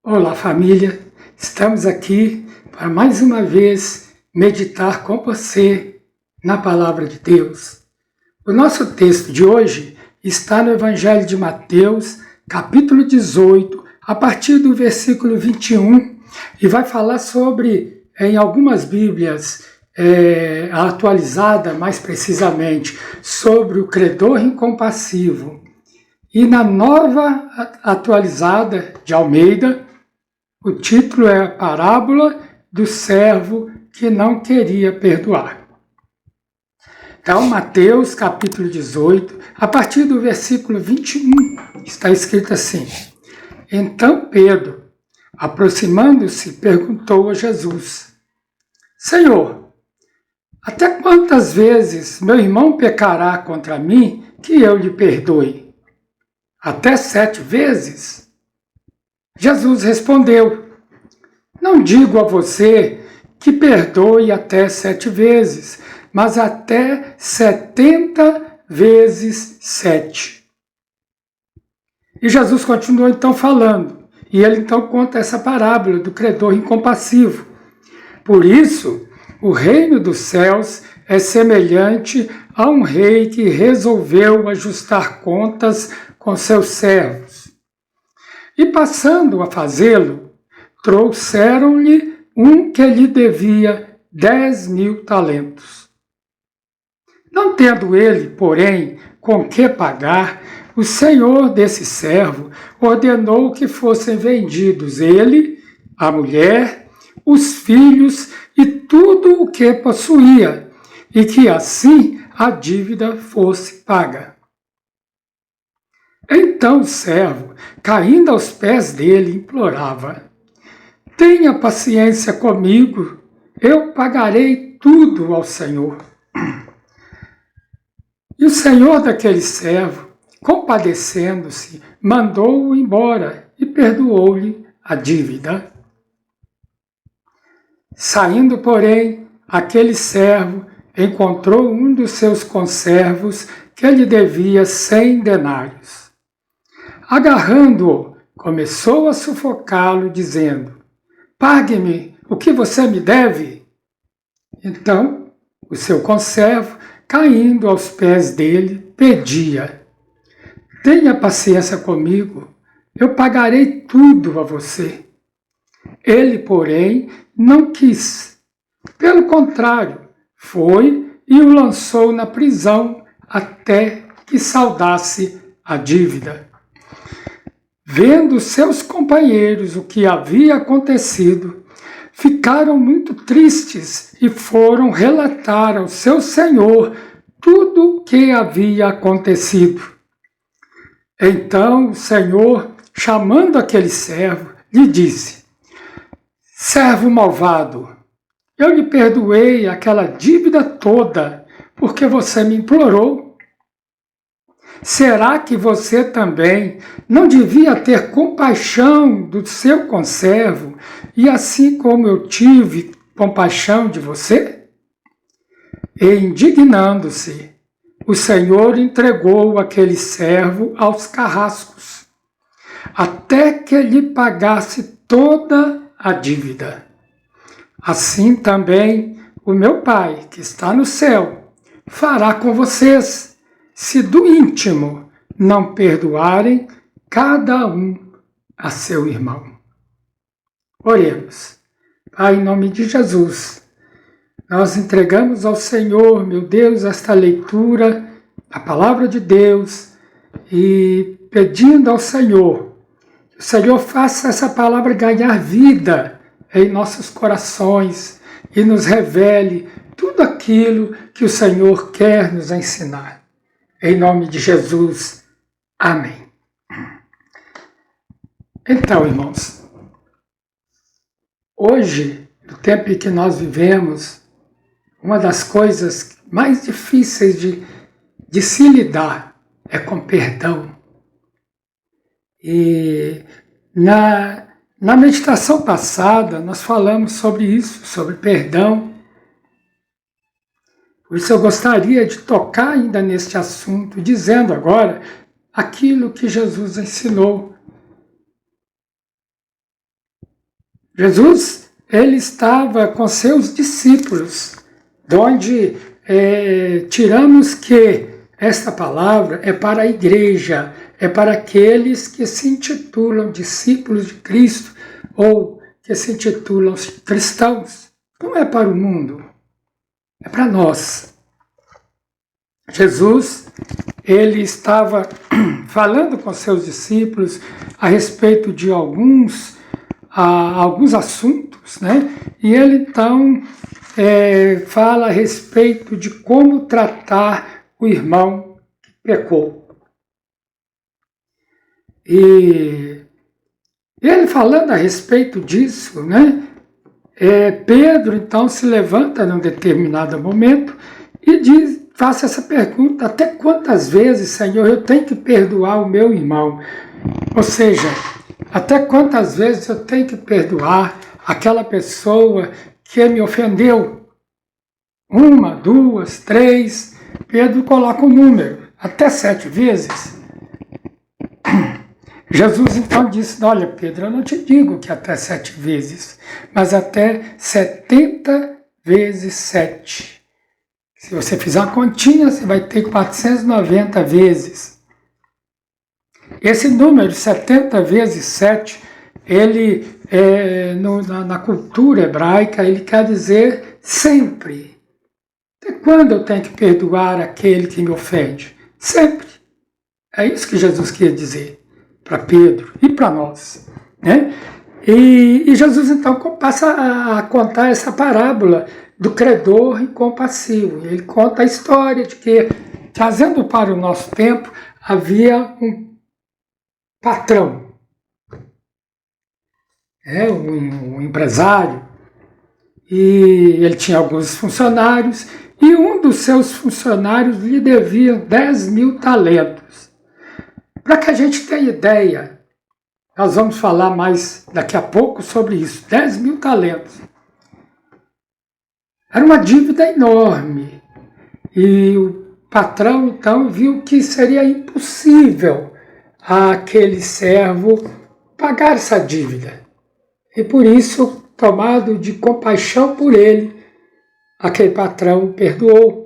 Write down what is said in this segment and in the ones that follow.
Olá, família! Estamos aqui para mais uma vez meditar com você na Palavra de Deus. O nosso texto de hoje está no Evangelho de Mateus, capítulo 18, a partir do versículo 21, e vai falar sobre, em algumas Bíblias, a atualizada, mais precisamente, sobre o credor incompassivo. E na nova atualizada de Almeida, o título é a Parábola do servo que não queria perdoar. Então, Mateus, capítulo 18, a partir do versículo 21, está escrito assim: Então Pedro, aproximando-se, perguntou a Jesus: Senhor, até quantas vezes meu irmão pecará contra mim que eu lhe perdoe? Até 7 vezes? Jesus respondeu: Não digo a você que perdoe até 7 vezes, mas até 70 vezes 7. E Jesus continuou então falando, e ele então conta essa parábola do credor incompassivo. Por isso, o reino dos céus é semelhante a um rei que resolveu ajustar contas com seus servos. E passando a fazê-lo, trouxeram-lhe um que lhe devia 10.000 talentos. Não tendo ele, porém, com que pagar, o senhor desse servo ordenou que fossem vendidos ele, a mulher, os filhos e tudo o que possuía, e que assim a dívida fosse paga. Então o servo, caindo aos pés dele, implorava: Tenha paciência comigo, eu pagarei tudo ao Senhor. E o senhor daquele servo, compadecendo-se, mandou-o embora e perdoou-lhe a dívida. Saindo, porém, aquele servo encontrou um dos seus conservos que lhe devia 100 denários. Agarrando-o, começou a sufocá-lo, dizendo: Pague-me o que você me deve. Então, o seu conservo, caindo aos pés dele, pedia: Tenha paciência comigo, eu pagarei tudo a você. Ele, porém, não quis. Pelo contrário, foi e o lançou na prisão até que saldasse a dívida. Vendo seus companheiros o que havia acontecido, ficaram muito tristes e foram relatar ao seu senhor tudo o que havia acontecido. Então o senhor, chamando aquele servo, lhe disse: Servo malvado, eu lhe perdoei aquela dívida toda, porque você me implorou. Será que você também não devia ter compaixão do seu conservo, e assim como eu tive compaixão de você? E indignando-se, o Senhor entregou aquele servo aos carrascos, até que lhe pagasse toda a dívida. Assim também o meu Pai, que está no céu, fará com vocês, se do íntimo não perdoarem cada um a seu irmão. Oremos. Pai, em nome de Jesus, nós entregamos ao Senhor, meu Deus, esta leitura, a palavra de Deus, e pedindo ao Senhor, que o Senhor faça essa palavra ganhar vida em nossos corações e nos revele tudo aquilo que o Senhor quer nos ensinar. Em nome de Jesus. Amém. Então, irmãos, hoje, no tempo em que nós vivemos, uma das coisas mais difíceis de se lidar é com perdão. E na meditação passada, nós falamos sobre isso, sobre perdão. Por isso eu gostaria de tocar ainda neste assunto, dizendo agora aquilo que Jesus ensinou. Jesus, ele estava com seus discípulos, de onde tiramos que esta palavra é para a igreja, é para aqueles que se intitulam discípulos de Cristo ou que se intitulam cristãos. Não é para o mundo, é para nós. Jesus, ele estava falando com seus discípulos a respeito de alguns assuntos, né? E ele então fala a respeito de como tratar o irmão que pecou. E ele falando a respeito disso, né? Pedro então se levanta num determinado momento e faça essa pergunta: até quantas vezes, Senhor, eu tenho que perdoar o meu irmão? Ou seja, até quantas vezes eu tenho que perdoar aquela pessoa que me ofendeu? 1, 2, 3, Pedro coloca um número, até 7 vezes. Jesus então disse: olha, Pedro, eu não te digo que até 7 vezes, mas até 70 vezes 7. Se você fizer uma continha, você vai ter 490 vezes. Esse número, 70 vezes 7, ele, na cultura hebraica, ele quer dizer sempre. Até quando eu tenho que perdoar aquele que me ofende? Sempre. É isso que Jesus queria dizer para Pedro e para nós, né? E Jesus então passa a contar essa parábola do credor incompassivo. Ele conta a história de que, trazendo para o nosso tempo, havia um patrão, um empresário, e ele tinha alguns funcionários, e um dos seus funcionários lhe devia 10.000 talentos. Para que a gente tenha ideia, nós vamos falar mais daqui a pouco sobre isso, 10.000 talentos. Era uma dívida enorme, e o patrão então viu que seria impossível àquele servo pagar essa dívida. E por isso, tomado de compaixão por ele, aquele patrão o perdoou.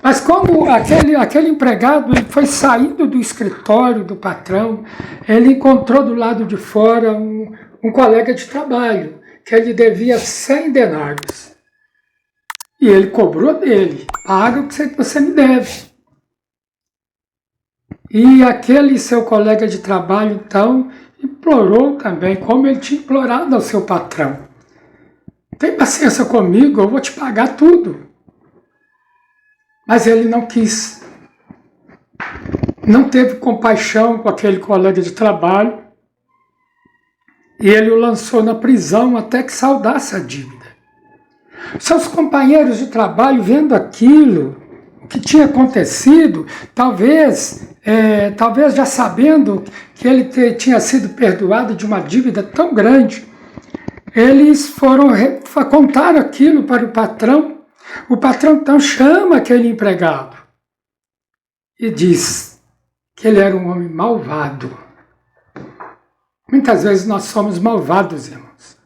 Mas como aquele empregado ele foi saindo do escritório do patrão, ele encontrou do lado de fora um colega de trabalho, que ele devia 100 denários. E ele cobrou dele: paga o que você me deve. E aquele seu colega de trabalho, então, implorou também, como ele tinha implorado ao seu patrão: tem paciência comigo, eu vou te pagar tudo. Mas ele não quis. Não teve compaixão com aquele colega de trabalho, e ele o lançou na prisão até que saldasse a dívida. Seus companheiros de trabalho, vendo aquilo, o que tinha acontecido, talvez já sabendo que ele tinha sido perdoado de uma dívida tão grande, eles foram contar aquilo para o patrão. O patrão então chama aquele empregado e diz que ele era um homem malvado. Muitas vezes nós somos malvados, irmãos.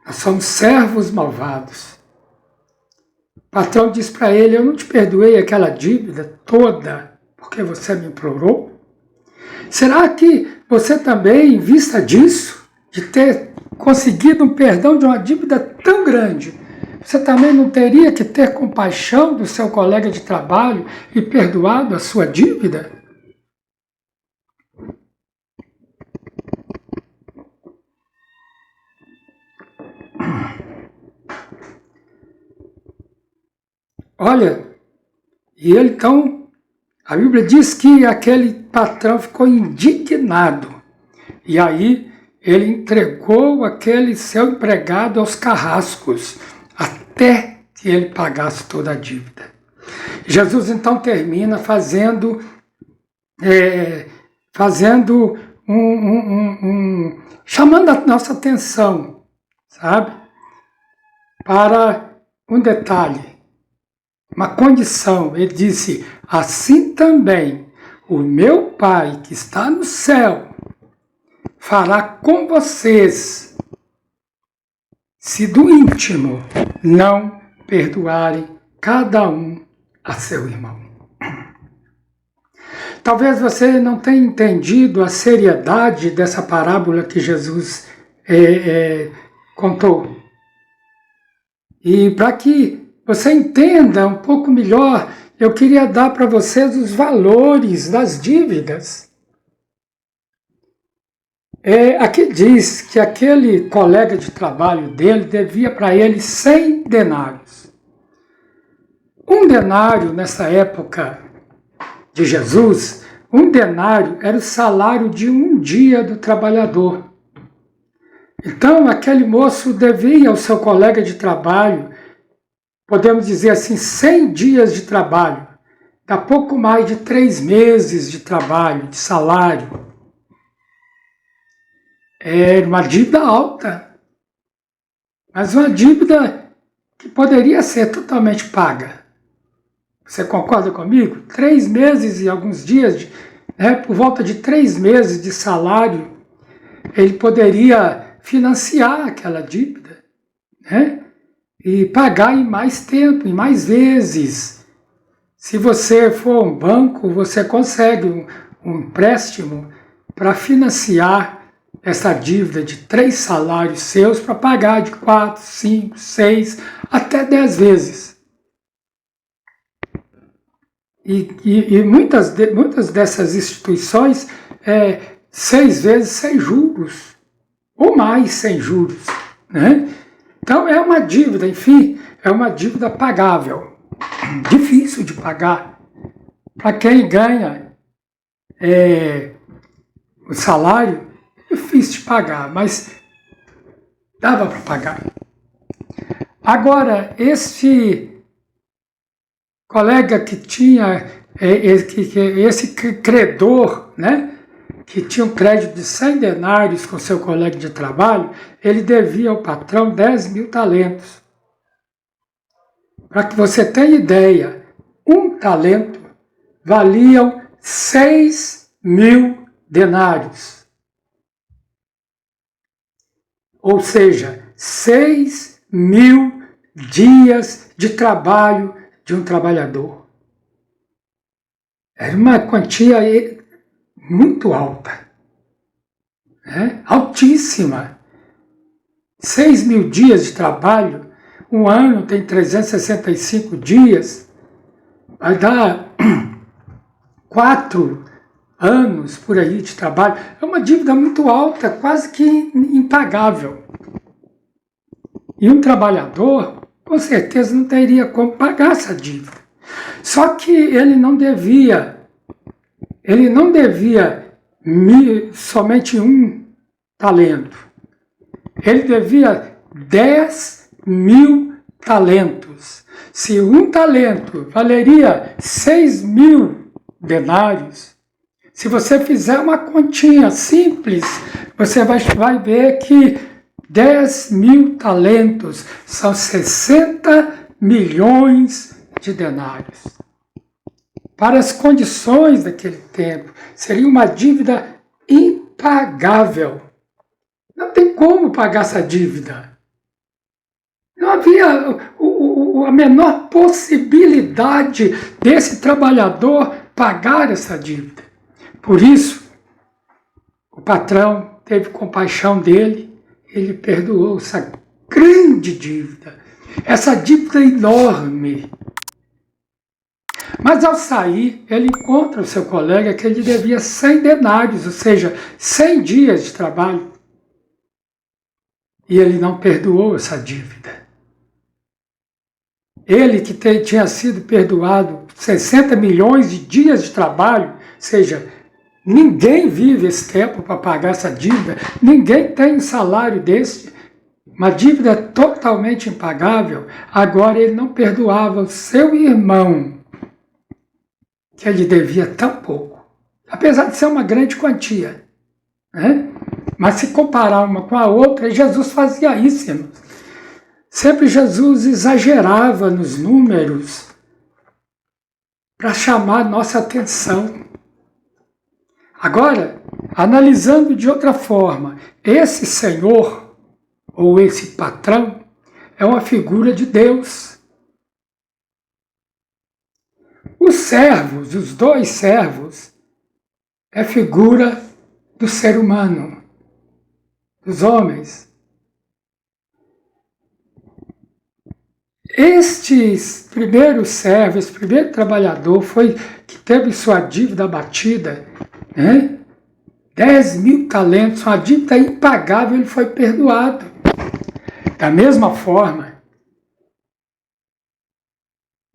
Nós somos servos malvados. O patrão diz para ele: eu não te perdoei aquela dívida toda porque você me implorou? Será que você também, em vista disso, de ter conseguido um perdão de uma dívida tão grande, você também não teria que ter compaixão do seu colega de trabalho e perdoado a sua dívida? Olha, e ele então, a Bíblia diz que aquele patrão ficou indignado. E aí ele entregou aquele seu empregado aos carrascos, até que ele pagasse toda a dívida. Jesus então termina chamando a nossa atenção, sabe, para um detalhe, uma condição. Ele disse: assim também o meu Pai que está no céu fará com vocês, se do íntimo não perdoarem cada um a seu irmão. Talvez você não tenha entendido a seriedade dessa parábola que Jesus contou. E para que você entenda um pouco melhor, eu queria dar para vocês os valores das dívidas. Aqui diz que aquele colega de trabalho dele devia para ele 100 denários. Um denário, nessa época de Jesus, um denário era o salário de um dia do trabalhador. Então, aquele moço devia ao seu colega de trabalho, podemos dizer assim, 100 dias de trabalho, dá pouco mais de 3 meses de trabalho, de salário. Era uma dívida alta, mas uma dívida que poderia ser totalmente paga. Você concorda comigo? 3 meses e alguns dias, por volta de 3 meses de salário, ele poderia financiar aquela dívida, e pagar em mais tempo, em mais vezes. Se você for a um banco, você consegue um empréstimo para financiar essa dívida de 3 salários seus para pagar de 4, 5, 6, até 10 vezes. E muitas dessas instituições, 6 vezes sem juros, ou mais sem juros. Então é uma dívida, enfim, é uma dívida pagável, difícil de pagar. Para quem ganha o salário, é difícil de pagar, mas dava para pagar. Agora, esse colega que tinha, esse credor, que tinha um crédito de 100 denários com seu colega de trabalho, ele devia ao patrão 10.000 talentos. Para que você tenha ideia, um talento valiam 6.000 denários. Ou seja, 6.000 dias de trabalho de um trabalhador. Era uma quantia muito alta, altíssima. 6.000 dias de trabalho, um ano tem 365 dias, vai dar 4 anos por aí de trabalho. É uma dívida muito alta, quase que impagável. E um trabalhador, com certeza, não teria como pagar essa dívida. Só que ele não devia somente um talento. Ele devia 10.000 talentos. Se um talento valeria 6.000 denários, se você fizer uma continha simples, você vai ver que 10.000 talentos são 60 milhões de denários. Para as condições daquele tempo, seria uma dívida impagável. Não tem como pagar essa dívida. Não havia a menor possibilidade desse trabalhador pagar essa dívida. Por isso, o patrão teve compaixão dele, ele perdoou essa grande dívida, essa dívida enorme. Mas ao sair, ele encontra o seu colega que ele devia 100 denários, ou seja, 100 dias de trabalho. E ele não perdoou essa dívida. Ele que tinha sido perdoado 60 milhões de dias de trabalho, ou seja, ninguém vive esse tempo para pagar essa dívida, ninguém tem um salário desse, uma dívida totalmente impagável. Agora ele não perdoava o seu irmão, que ele devia tão pouco, apesar de ser uma grande quantia. Mas se comparar uma com a outra, Jesus fazia isso, irmãos. Sempre Jesus exagerava nos números para chamar nossa atenção. Agora, Analisando de outra forma, esse senhor, ou esse patrão, é uma figura de Deus. Os servos, os dois servos, é figura do ser humano, dos homens. Estes primeiros servos, esse primeiro trabalhador foi que teve sua dívida abatida, né? 10.000 talentos, uma dívida impagável, ele foi perdoado. Da mesma forma,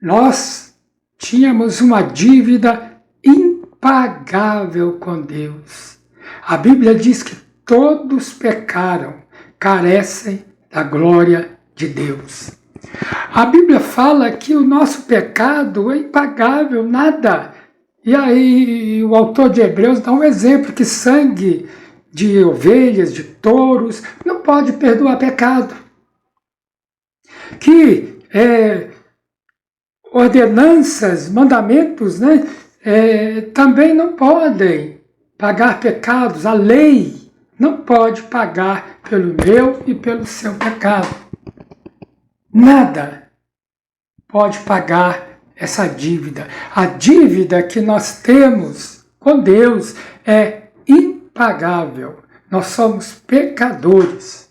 nós tínhamos uma dívida impagável com Deus. A Bíblia diz que todos pecaram, carecem da glória de Deus. A Bíblia fala que o nosso pecado é impagável, nada. E aí o autor de Hebreus dá um exemplo que sangue de ovelhas, de touros, não pode perdoar pecado. Que ordenanças, mandamentos, né, também não podem pagar pecados. A lei não pode pagar pelo meu e pelo seu pecado. Nada pode pagar essa dívida. A dívida que nós temos com Deus é impagável. Nós somos pecadores.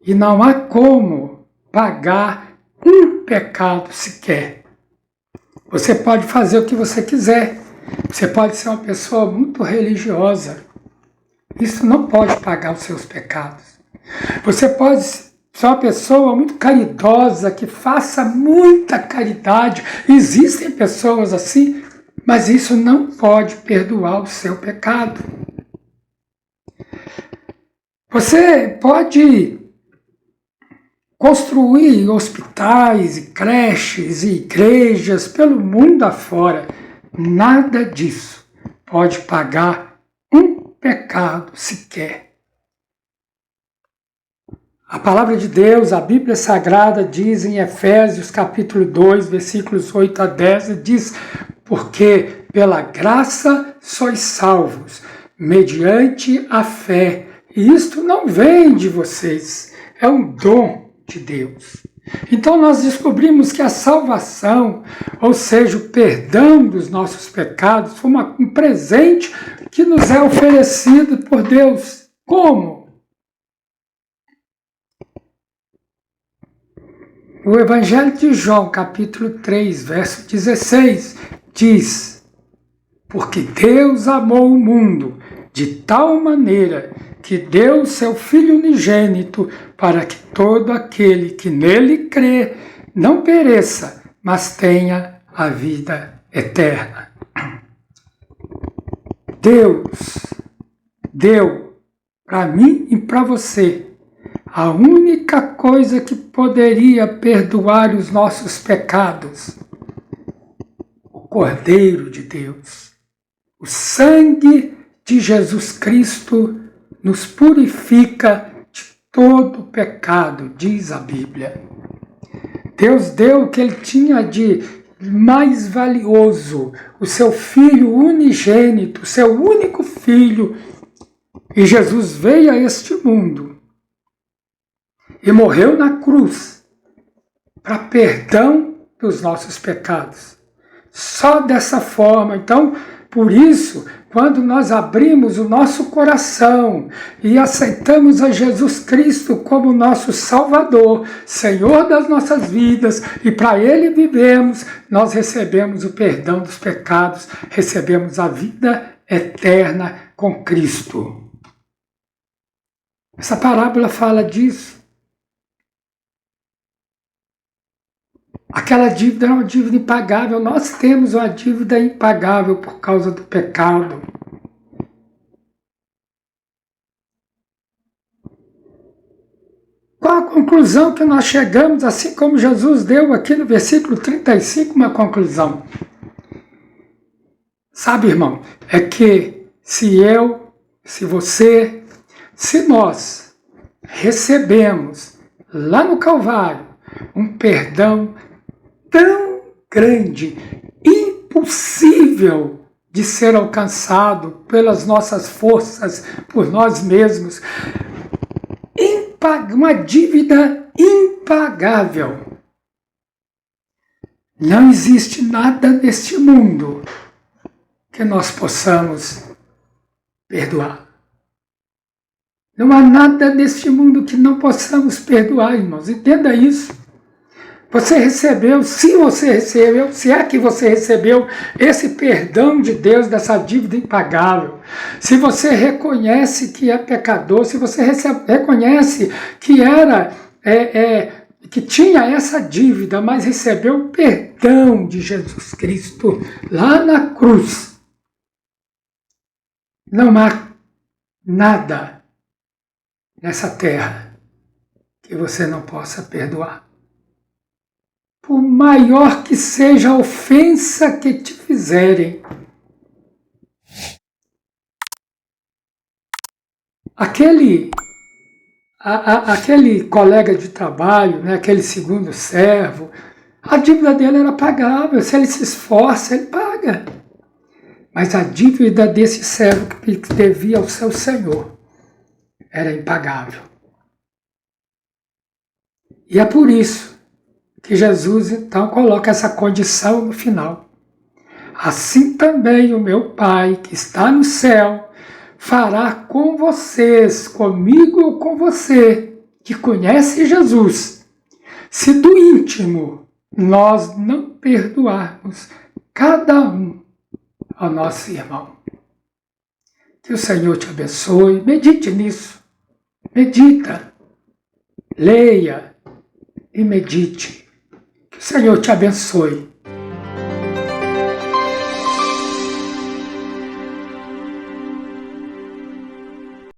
E não há como pagar um pecado sequer. Você pode fazer o que você quiser. Você pode ser uma pessoa muito religiosa. Isso não pode pagar os seus pecados. Você pode ser uma pessoa muito caridosa, que faça muita caridade. Existem pessoas assim, mas isso não pode perdoar o seu pecado. Você pode construir hospitais e creches e igrejas pelo mundo afora. Nada disso pode pagar um pecado sequer. A palavra de Deus, a Bíblia Sagrada, diz em Efésios capítulo 2, versículos 8 a 10, diz: porque pela graça sois salvos, mediante a fé. E isto não vem de vocês, é um dom de Deus. Então nós descobrimos que a salvação, ou seja, o perdão dos nossos pecados, foi um presente que nos é oferecido por Deus. Como? O Evangelho de João, capítulo 3, verso 16, diz: porque Deus amou o mundo de tal maneira que deu seu Filho unigênito, para que todo aquele que nele crê não pereça, mas tenha a vida eterna. Deus deu para mim e para você a única coisa que poderia perdoar os nossos pecados: o Cordeiro de Deus. O sangue de Jesus Cristo nos purifica de todo pecado, diz a Bíblia. Deus deu o que ele tinha de mais valioso, o seu Filho unigênito, o seu único Filho. E Jesus veio a este mundo e morreu na cruz para perdão dos nossos pecados. Só dessa forma. Então, por isso, quando nós abrimos o nosso coração e aceitamos a Jesus Cristo como nosso Salvador, Senhor das nossas vidas, e para Ele vivemos, nós recebemos o perdão dos pecados, recebemos a vida eterna com Cristo. Essa parábola fala disso. Aquela dívida era uma dívida impagável. Nós temos uma dívida impagável por causa do pecado. Qual a conclusão que nós chegamos, assim como Jesus deu aqui no versículo 35, uma conclusão? Sabe, irmão, é que se eu, se você, se nós recebemos lá no Calvário um perdão tão grande, impossível de ser alcançado pelas nossas forças, por nós mesmos. Uma dívida impagável. Não existe nada neste mundo que nós possamos perdoar. Não há nada neste mundo que não possamos perdoar, irmãos. Entenda isso. Você recebeu, se você recebeu, se é que você recebeu esse perdão de Deus dessa dívida impagável, se você reconhece que é pecador, se você reconhece que que tinha essa dívida, mas recebeu o perdão de Jesus Cristo lá na cruz, não há nada nessa terra que você não possa perdoar. Por maior que seja a ofensa que te fizerem. Aquele colega de trabalho, né, aquele segundo servo, a dívida dele era pagável. Se ele se esforça, ele paga. Mas a dívida desse servo que devia ao seu senhor era impagável. E é por isso que Jesus, então, coloca essa condição no final. Assim também o meu Pai, que está no céu, fará com vocês, comigo ou com você, que conhece Jesus, se do íntimo nós não perdoarmos cada um ao nosso irmão. Que o Senhor te abençoe. Medite nisso. Medita. Leia e medite. Que o Senhor te abençoe